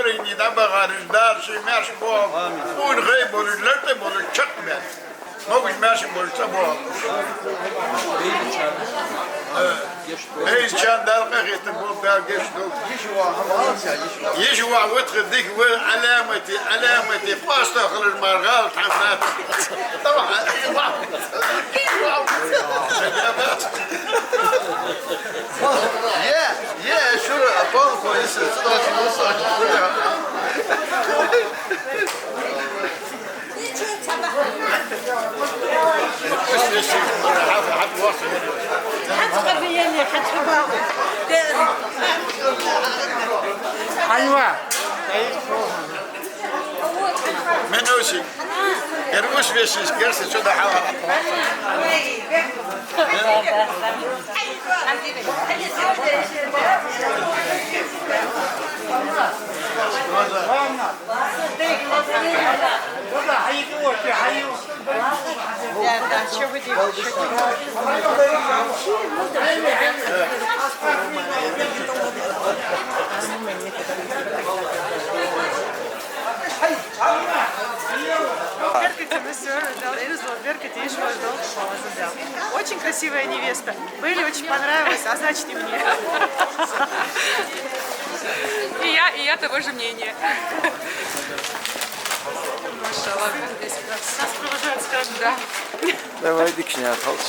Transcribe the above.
Ukrayni da bagarız dersi merş bu. Bu gayb olurlar da olur çıkmıyor. Moguć merş bolsa bu. Eis can dalga gitti bu belgeç dol. يجوا وتر ذيك علامتي قاسطة خل المرغال تحملات طبعا Yeah, sure. Apollo koyusu. Sıdaçı olsa açıklıyor. حلوة منوسي يروش بيش يسكرس شو ده حوار что вы делаете? Очень красивая невеста. Бейли очень понравилась, а значит и мне. И я того же мнения. Машалlah, здесь нас провожают, скажем, да. Давай дикшня, толч.